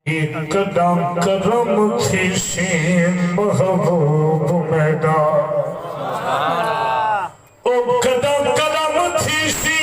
एक कदम करम थी से महबूब मैदान ओ कदम करम थी सी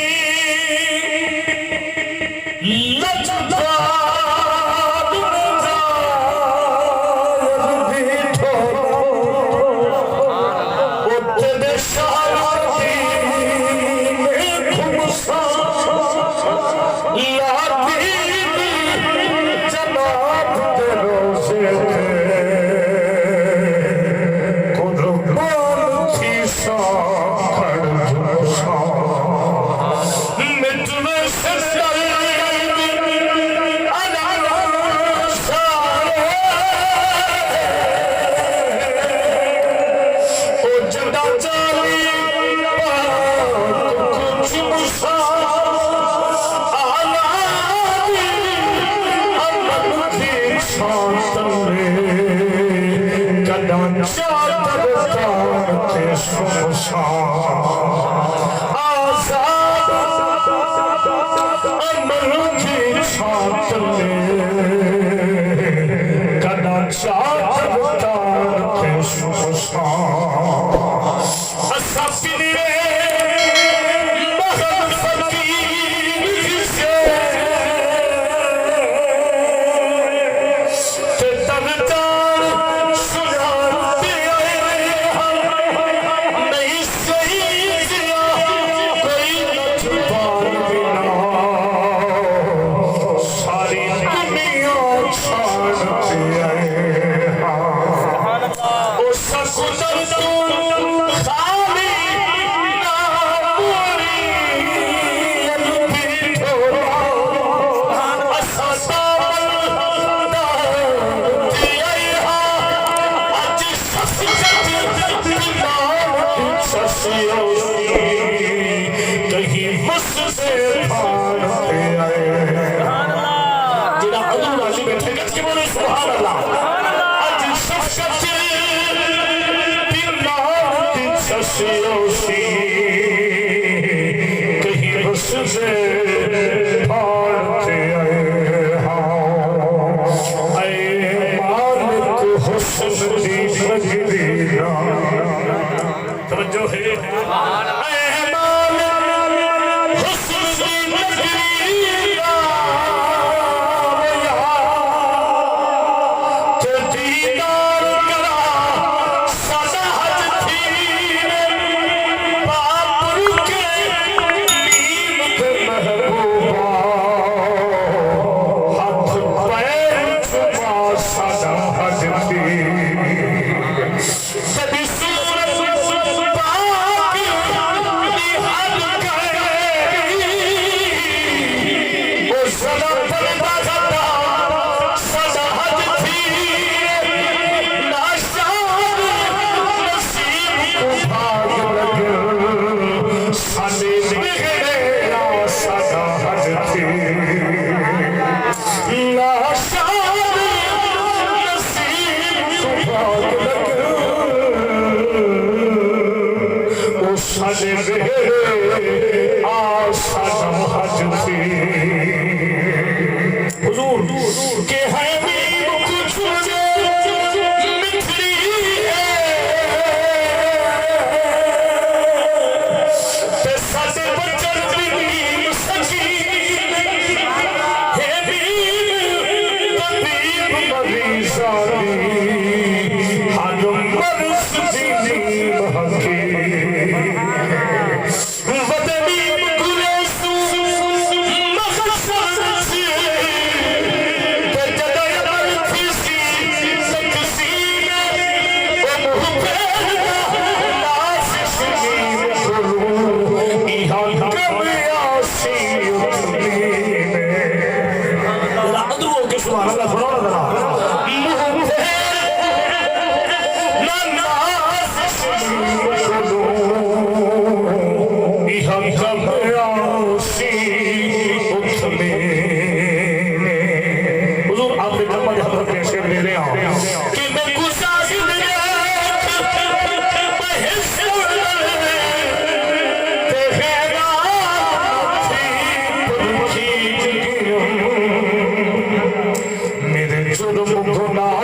जुर्म गुनाह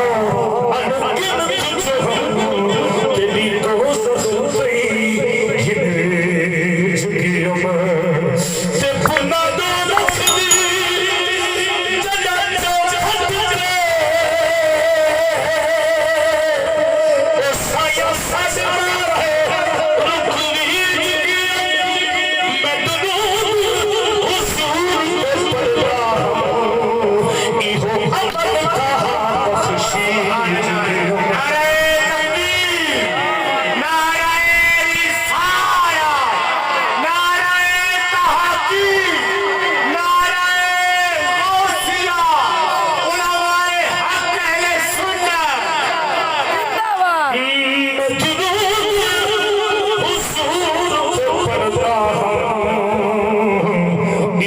अनगिनत जो हम तेरी दोज़ख गई गिने चुकी उम्र ते पुना दो रखली जन्नत जो हटके ओ साया सजमा है रुकली मैं दुरूद हुजूर पे पढ़ा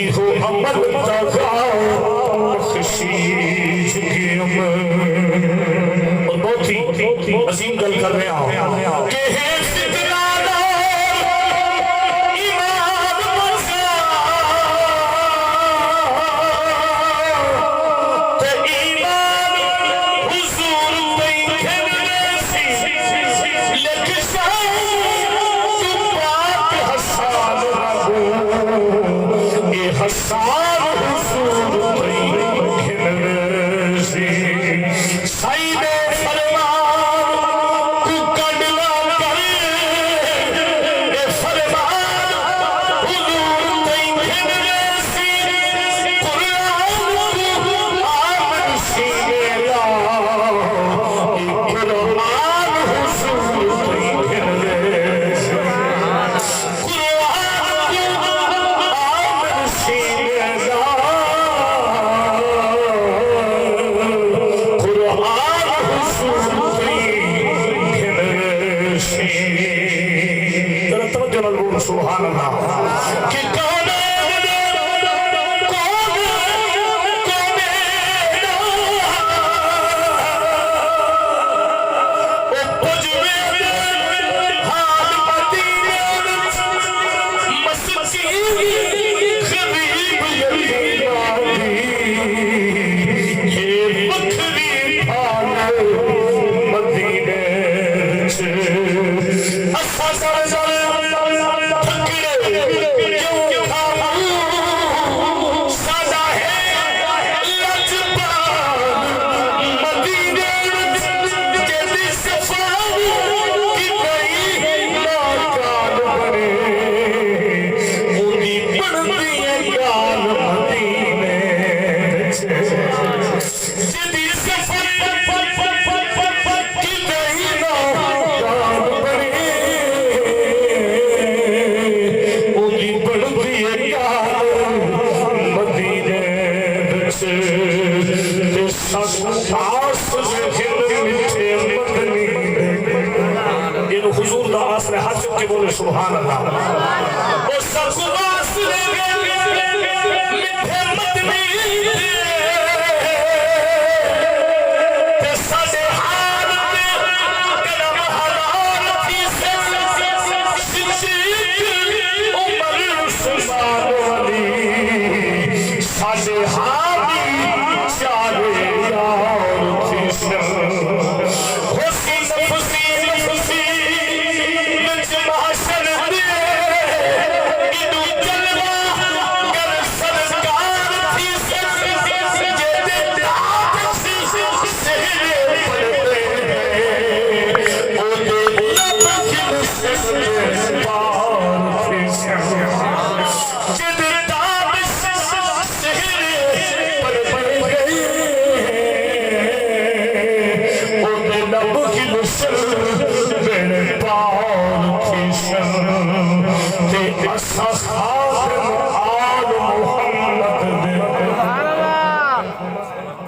इहो अमल का बख्शी अजीम गल कर रहे हो कि हे सिकराना ईमान बचा ते ईमान हुजूर बैठे सी लिख तू बात हसान रहो ए हसान हुजूर बैठे सी साईं ने सुभान अल्लाह कि कौन हुजूर दा आसरे हाथ चुक के बोले सुभान अल्लाह ओ सब वास्ते मिठे मदनी ते साडे हाल ते कदम हलाल थी सच्ची उमर उस्मान अली साडे हाली चाले यार थी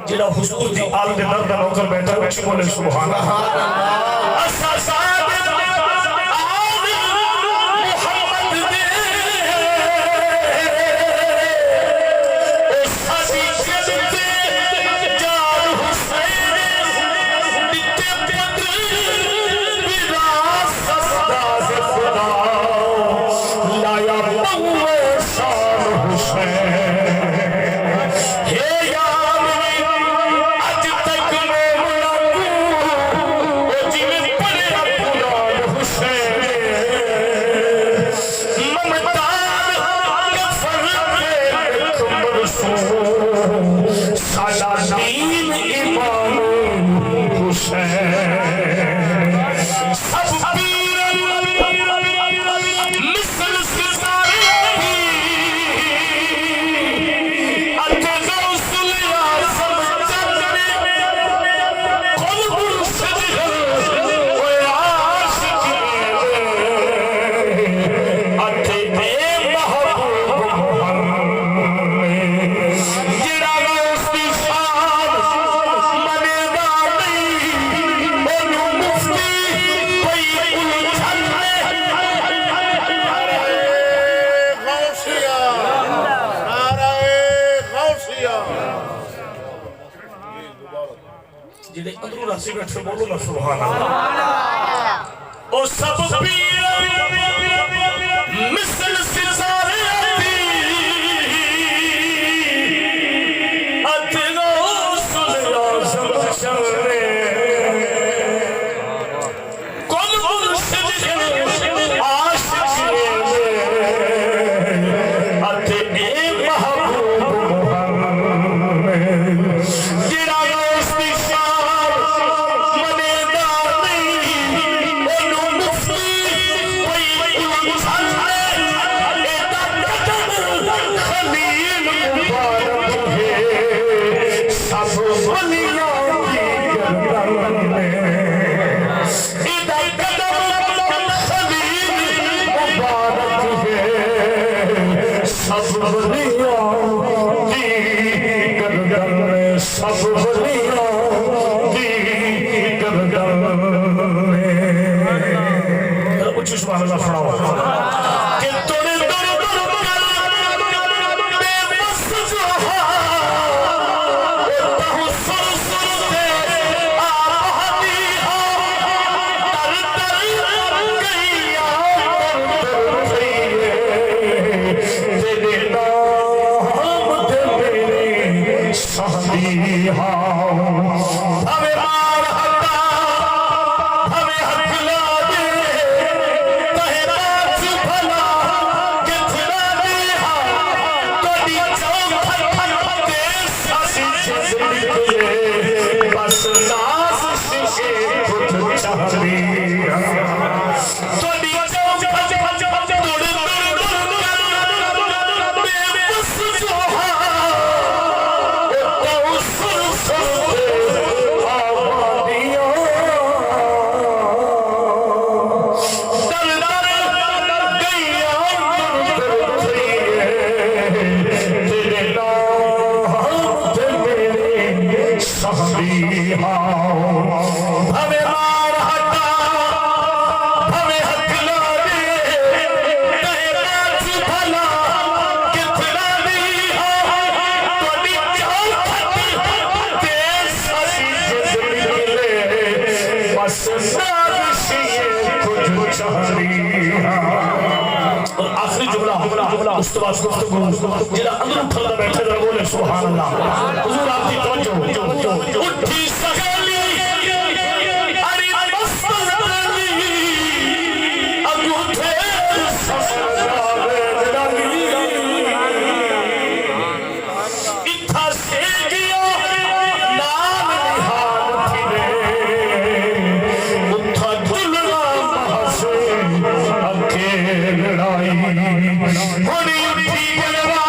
जिला हुजूर दी आल दे दर दा नौकर बैठा उच्च बोले सुभान अल्लाह असासाद आल मोहम्मद दे ओ सादी जदते जान हुसैन दिते पत्र विरासत दा खुदा लाया बउए शान हुसैन हे यार आज तक अकील इमाम हुसैन सब पीर मिसल सितारे अते गौसल आज़म चंदने कुल मुर्शिद ओए आशिक अते ए महबूब मोहम्मद जिड़ा गौस दी शान मनेदा नहीं ओनू मुफ्ती कोई उलझन गौसिया नाराए गौसिया जिहड़े अंदरों रासी बैठे बोलो ना सुभान अल्लाह ओ सब पीर मिसल सितारे अते गौसल आज़म चंदने कुल मुर्शिद आशिक अते ए महबूब मोहम्मद जिड़ा गौस दी शान मनेदा नहीं ओनू मुफ्ती कोई उलझन एदा कदम खलील मुबारक है सब वलियां की गर्दन में एदा कदम खलील मुबारक है सब वलियां की गर्दन में सब वलियां की गर्दन में कुछ सुभान अल्लाह पढ़ाओ कि तोरे दर बेबस जो बहु सुर सुर से आबादी हो तर गैया तेरे नाम ते मेरे शादी हाओ हमें मार हटा हमें हकला दे कहे बात भला कितना दिया कोडी चौखट के सासी जिंदगी बस नाज से खुद चाहलिया कोडी चौखट तोड़ बेबस जो हमें मार हटा हमें हकला दे कहे बात भला कितना दिया कोडी चौखट के सासी जिंदगी बस नाज़ से खुद चाहलिया और आखिरी जुमला उस तो बाद गुफ्तगू जिला अंदर उठा बैठे रहो बोले सुभान अल्लाह हुजूर आपकी तवज्जो उठी सगाली अरे मस्त रंगी अंगूठे सजावे रंगी इत्था से गया नाम निहाल फिरे उठा दुलना महसे अकेले लड़ाई होनी उठी गलवा